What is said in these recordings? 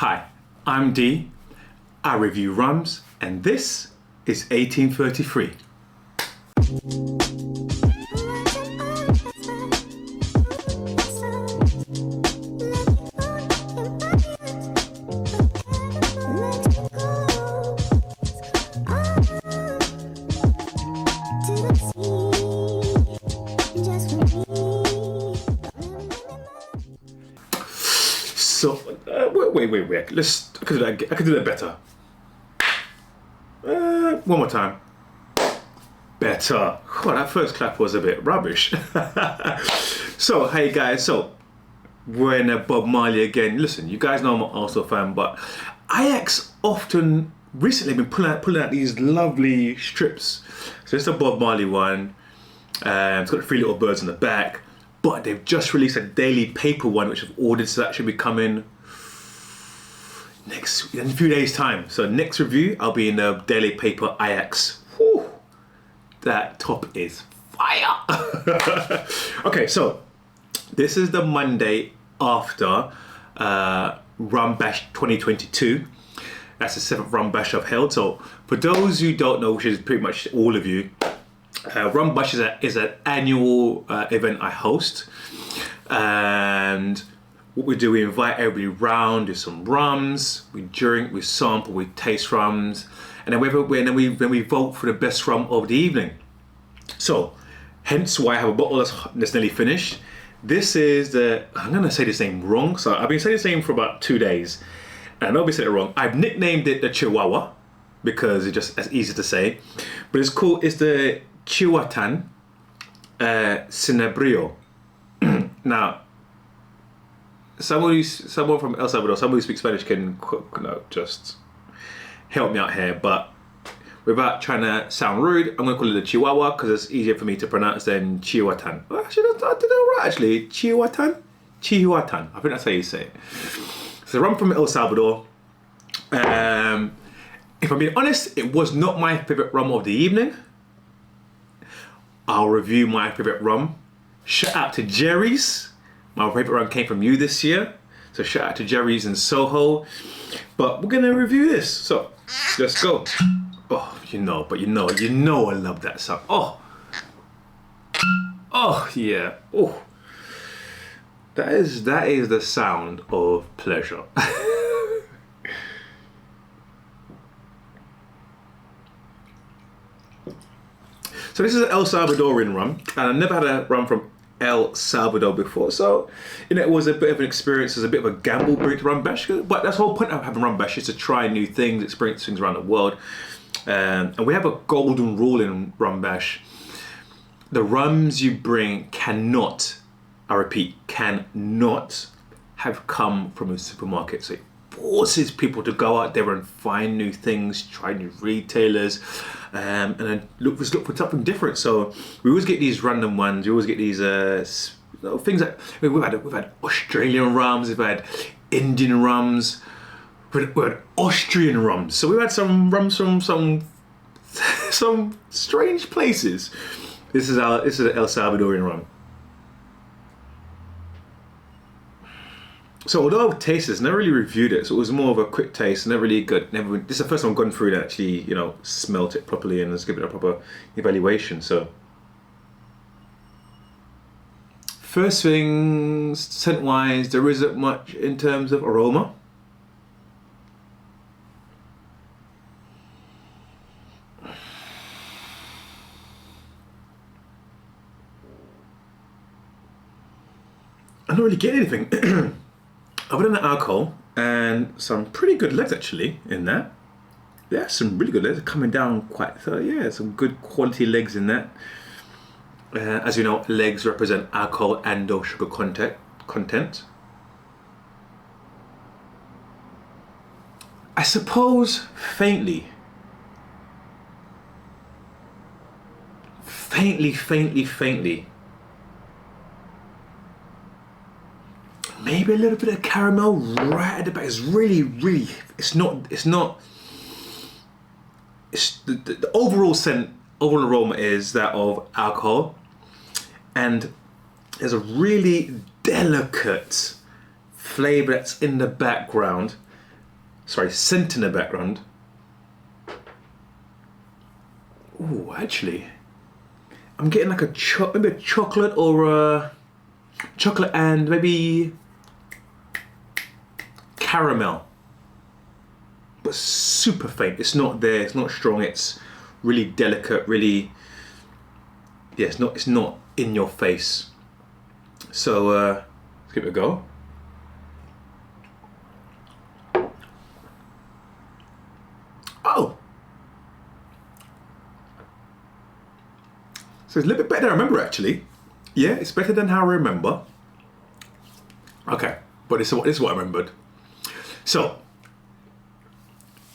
Hi, I'm D. I review rums, and this is 1833. So, wait. I could do that better. One more time. Better. Oh, that first clap was a bit rubbish. So, hey guys, so we're in a Bob Marley again. Listen, you guys know I'm an Arsenal fan, but Ajax often recently been pulling out these lovely strips. So it's a Bob Marley one. It's got 3 little birds in the back. But they've just released a daily paper one, which I've ordered, so that should be coming in a few days' time. So next review, I'll be in the daily paper Ajax. Whew, that top is fire. Okay, so this is the Monday after RumBash 2022. That's the 7th RumBash I've held. So for those who don't know, which is pretty much all of you, RumBash is an annual event I host, and what we do, we invite everybody round, do some rums, we drink, we sample, we taste rums, and then we vote for the best rum of the evening. So, hence why I have a bottle that's nearly finished. This is I'm gonna say this name wrong, so I've been saying this name for about 2 days, and I know I said it wrong. I've nicknamed it the Chihuahua because it's just as easy to say, but it's the Cihuatán Cinabrio. Now, someone from El Salvador, someone who speaks Spanish can just help me out here, but without trying to sound rude, I'm going to call it the Chihuahua because it's easier for me to pronounce than Cihuatán. Well, actually, I did it right, actually. Cihuatán? Cihuatán. I think that's how you say it. So rum from El Salvador. If I'm being honest, it was not my favourite rum of the evening. I'll review my favourite rum. Shout out to Jerry's. My favourite rum came from you this year. So shout out to Jerry's in Soho. But we're gonna review this. So let's go. Oh, you know I love that sound. Oh yeah. Oh. That is the sound of pleasure. So this is an El Salvadorian rum, and I've never had a rum from El Salvador before, so it was a bit of an experience. It was a bit of a gamble bringing to RumBash, but that's the whole point of having RumBash, is to try new things, experience things around the world. And we have a golden rule in RumBash: the rums you bring cannot, I repeat, cannot have come from a supermarket. So it forces people to go out there and find new things, try new retailers, and then look for something different. So we always get these random ones. We always get these things that we've had Australian rums, we've had Indian rums, we've had Austrian rums. So we've had some rums from some strange places. This is an El Salvadorian rum. So although I've tasted this, never really reviewed it, so it was more of a quick taste, never really good. This is the first time I've gone through and actually, smelt it properly and just give it a proper evaluation. So, first thing, scent-wise, there isn't much in terms of aroma. I don't really get anything. Other than the alcohol and some pretty good legs actually in that. Yeah, some really good legs coming down quite. So yeah, some good quality legs in that. As you know, legs represent alcohol and/or sugar content. I suppose faintly. Maybe a little bit of caramel right at the back. It's really, it's the overall scent, overall aroma is that of alcohol, and there's a really delicate flavour that's in the background scent in the background. Oh, actually, I'm getting like maybe a chocolate or a chocolate and maybe caramel, but super faint. It's not there. It's not strong. It's really delicate. Really, yeah. It's not in your face. So let's give it a go. Oh, so it's a little bit better than I remember actually. Yeah, it's better than how I remember. Okay, but this is what I remembered. So,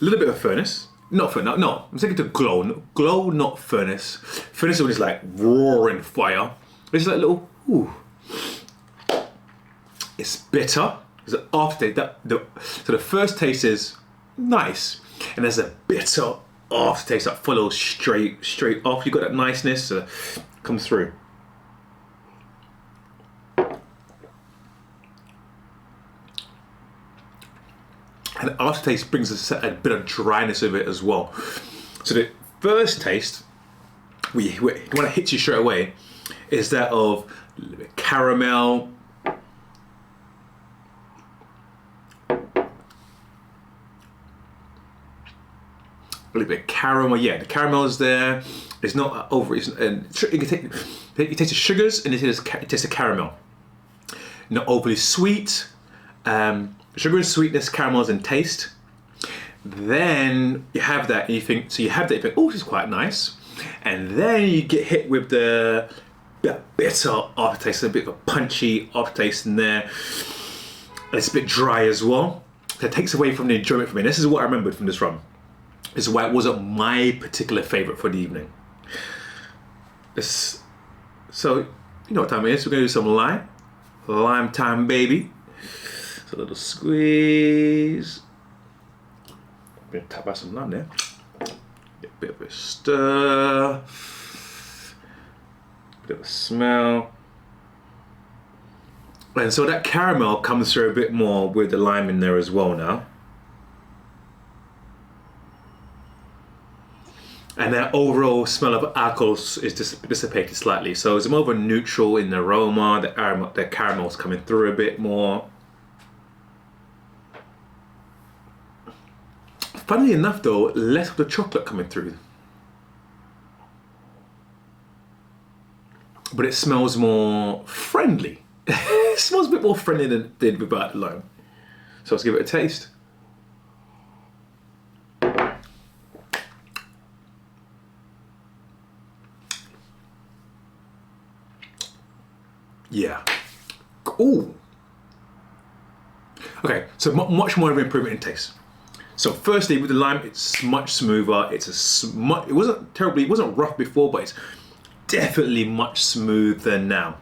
a little bit of furnace. Not furnace, no, I'm taking to glow. Glow, not furnace. Furnace is like roaring fire. It's like little, ooh. It's bitter. There's an aftertaste. So the first taste is nice. And there's a bitter aftertaste that follows straight off. You got that niceness comes through. And the aftertaste brings a bit of dryness of it as well. So the first taste, the one that hits you straight away, is that of a little bit caramel, a little bit of caramel. Yeah, the caramel is there. It's not over. And you taste the sugars and you taste the caramel. Not overly sweet. Sugar and sweetness, caramels and taste. Then you have that and you think, oh, this is quite nice. And then you get hit with the bitter aftertaste, a bit of a punchy aftertaste in there. And it's a bit dry as well. That takes away from the enjoyment for me. This is what I remembered from this rum. This is why it wasn't my particular favorite for the evening. So, you know what time it is. We're gonna do some lime. Lime time, baby. So a little squeeze. I'm gonna tap out some lime there. Get a bit of a stir. Bit of a smell. And so that caramel comes through a bit more with the lime in there as well now. And that overall smell of alcohol is dissipated slightly. So it's more of a neutral in the aroma. The caramel's coming through a bit more. Funnily enough though, less of the chocolate coming through. But it smells more friendly. It smells a bit more friendly than it did without the lime. So let's give it a taste. Yeah. Ooh. Okay, so much more of an improvement in taste. So firstly, with the lime, it's much smoother. It wasn't rough before, but it's definitely much smoother now.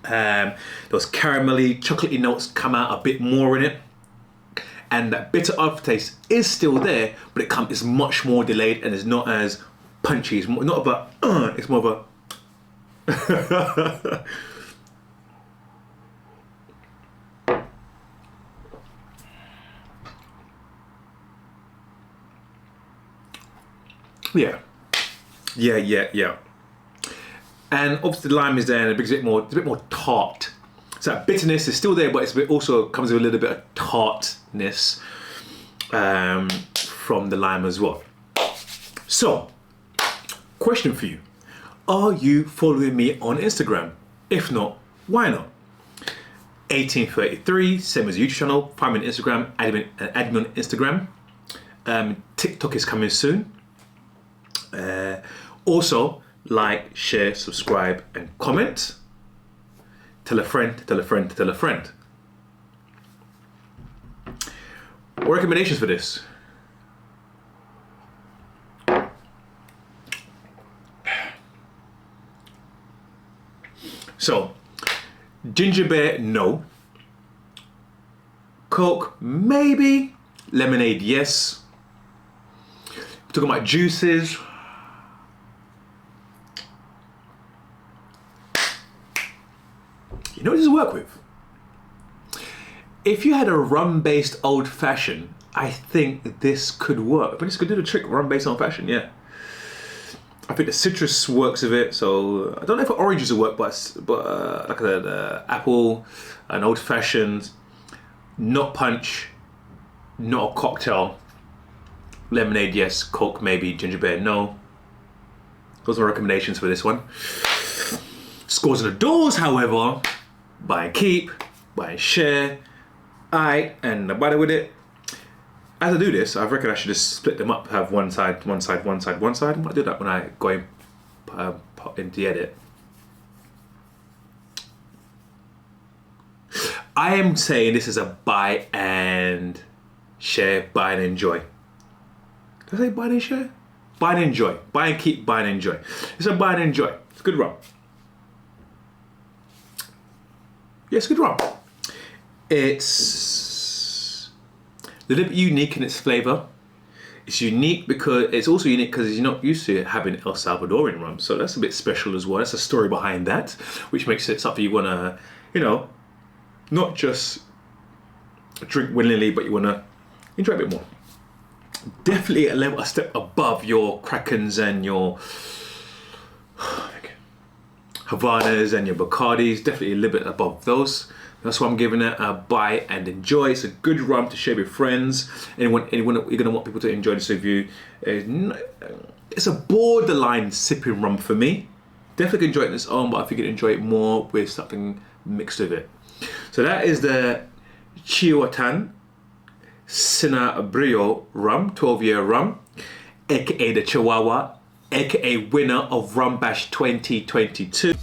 Those caramelly, chocolatey notes come out a bit more in it. And that bitter aftertaste is still there, but it's much more delayed and it's not as punchy. It's not of a, it's more of a... Yeah. And obviously the lime is there and it's a bit more tart. So that bitterness is still there, but also comes with a little bit of tartness from the lime as well. So, question for you. Are you following me on Instagram? If not, why not? 8teen33, same as the YouTube channel. Find me on Instagram, add me on Instagram. TikTok is coming soon. Also, like, share, subscribe, and comment. Tell a friend, tell a friend, tell a friend. What recommendations for this? So, ginger beer, no. Coke, maybe. Lemonade, yes. We're talking about juices. You know what this will work with? If you had a rum-based old-fashioned, I think this could work. I think this could do the trick. Rum based on fashion, yeah. I think the citrus works with it. So I don't know if oranges will work, but like the apple, an old fashioned, not punch, not a cocktail. Lemonade, yes. Coke, maybe. Ginger beer, no. Those are my recommendations for this one. Scores on the doors, however, buy and keep, buy and share. And nobody with it. As I do this, I reckon I should just split them up, have one side, one side, one side, one side. I might do that when I go into the edit. I am saying this is a buy and share, buy and enjoy. Did I say buy and share? Buy and enjoy. Buy and keep, buy and enjoy. It's a buy and enjoy. It's a good rum. Yeah, it's a good rum. It's a little bit unique in its flavour. It's unique because it's also unique because you're not used to having El Salvadorian rum. So that's a bit special as well. That's a story behind that, which makes it something you want to, you know, not just drink willingly, but you want to enjoy a bit more. Definitely a step above your Krakens and your Havanas and your Bacardis. Definitely a little bit above those. That's why I'm giving it a buy and enjoy. It's a good rum to share with friends. Anyone you're gonna want people to enjoy this review. It's a borderline sipping rum for me. Definitely enjoy it on its own, but I think you'd enjoy it more with something mixed with it. So that is the Cihuatán Cinabrio rum, 12-year rum, aka the Chihuahua, aka winner of RumBash 2022.